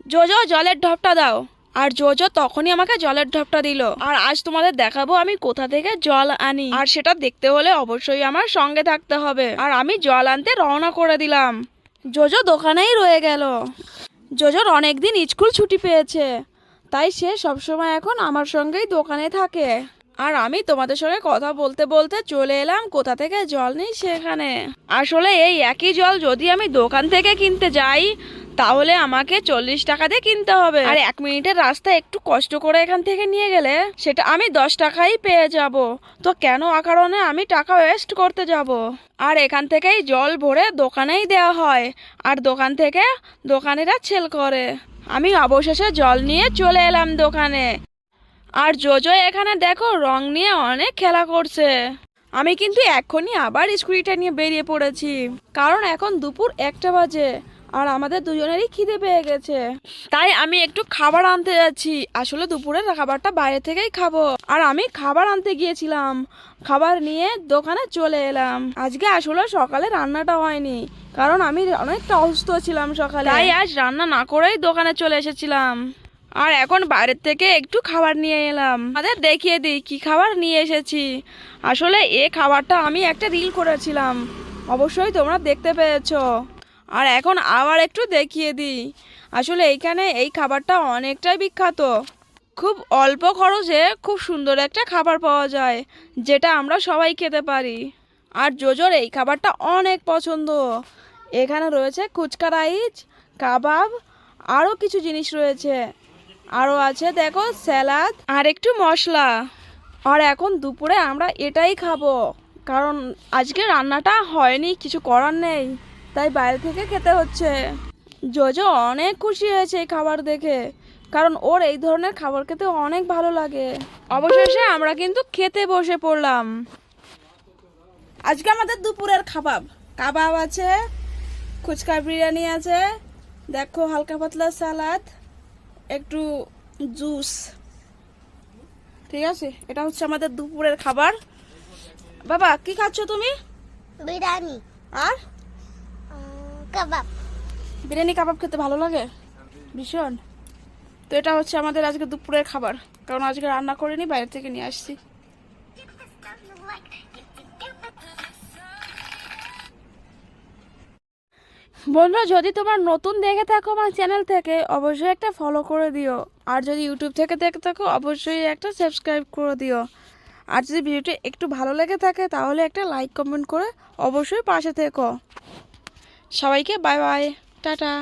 JoJo জলের ঢপটা দাও। আর JoJo তখনই আমাকে জলের ঢপটা দিল। আর আজ তোমাদের দেখাবো আমি কোথা থেকে জল আনি, আর সেটা দেখতে হলে অবশ্যই আমার সঙ্গে থাকতে হবে। আর আমি জল আনতে রওনা করে দিলাম। জোজো দোকানেই রয়ে গেল। জোজোর অনেকদিন স্কুল ছুটি পেয়েছে, তাই সে সবসময় এখন আমার সঙ্গেই দোকানে থাকে। আর আমি তোমাদের সঙ্গে কথা বলতে বলতে চলে এলাম কোথা থেকে জল নিই সেখানে। আসলে এই একই জল যদি আমি দোকান থেকে কিনতে যাই তাহলে আমাকে 40 টাকা দিয়ে কিনতে হবে। আর 1 মিনিটের রাস্তা একটু কষ্ট করে এখান থেকে নিয়ে গেলে সেটা আমি 10 টাকাই পেয়ে যাব। তো কেন অকারণে আমি টাকা ওয়েস্ট করতে যাব। আর এখান থেকেই জল ভরে দোকানেই দেওয়া হয়, আর দোকান থেকে দোকানিরা সেল করে। আমি অবশেষে জল নিয়ে চলে এলাম দোকানে। আর জোজো এখানে দেখো রং নিয়ে অনেক খেলা করছে। আমি কিন্তু এখনই আবার স্কুটিটা নিয়ে বেরিয়ে পড়েছি, কারণ এখন দুপুর 1টা বাজে আর আমাদের দুজনেরই খিদে পেয়ে গেছে। তাই আমি একটু খাবার আনতে যাচ্ছি। আসলে দুপুরের খাবারটা বাইরে থেকেই খাবো। আর আমি খাবার আনতে গিয়েছিলাম, খাবার নিয়ে দোকানে চলে এলাম। আজকে আসলে সকালে রান্নাটা হয়নি, কারণ আমি অনেকটা অসুস্থ ছিলাম সকালে, তাই আজ রান্না না করেই দোকানে চলে এসেছিলাম। আর এখন বাইরের থেকে একটু খাবার নিয়ে এলাম। আমাদের দেখিয়ে দিই কি খাবার নিয়ে এসেছি। আসলে এই খাবারটা আমি একটা রিল করেছিলাম, অবশ্যই তোমরা দেখতে পেয়েছো। আর এখন আবার একটু দেখিয়ে দিই। আসলে এইখানে এই খাবারটা অনেকটাই বিখ্যাত। খুব অল্প খরচে খুব সুন্দর একটা খাবার পাওয়া যায়, যেটা আমরা সবাই খেতে পারি। আর জোজোর এই খাবারটা অনেক পছন্দ। এখানে রয়েছে ফুচকা রাইস, কাবাব, আরও কিছু জিনিস রয়েছে। আরও আছে দেখো স্যালাড আর একটু মশলা। আর এখন দুপুরে আমরা এটাই খাবো, কারণ আজকে রান্নাটা হয়নি, কিছু করার নেই, তাই বাইরে থেকে খেতে হচ্ছে। জোজো অনেক খুশি হয়েছে এই খাবার দেখে, কারণ ওর এই ধরনের খাবার খেতে অনেক ভালো লাগে। অবশেষে আমরা কিন্তু খেতে বসে পড়লাম। আজকে আমাদের দুপুরের খাবার কাবাব আছে, ফুচকা বিরিয়ানি আছে, দেখো হালকা পাতলা সালাদ, একটু জুস। ঠিক আছে, এটা হচ্ছে আমাদের দুপুরের খাবার। বাবা কি খাচ্ছ তুমি? বিরিয়ানি আর কাবাব। বিরিয়ানি কাবাব খেতে ভালো লাগে ভীষণ। তো এটা হচ্ছে আমাদের আজকে দুপুরের খাবার, কারণ আজকে রান্না করিনি, বাইরে থেকে নিয়ে আসছি। বন্ধুরা, যদি তোমার নতুন দেখে থাকো আমার চ্যানেল থেকে, অবশ্যই একটা ফলো করে দিও। আর যদি ইউটিউব থেকে দেখে থাকো অবশ্যই একটা সাবস্ক্রাইব করে দিও। আর যদি ভিডিওটি একটু ভালো লেগে থাকে তাহলে একটা লাইক কমেন্ট করে অবশ্যই পাশে থেকো। সবাইকে বাই বাই, টাটা।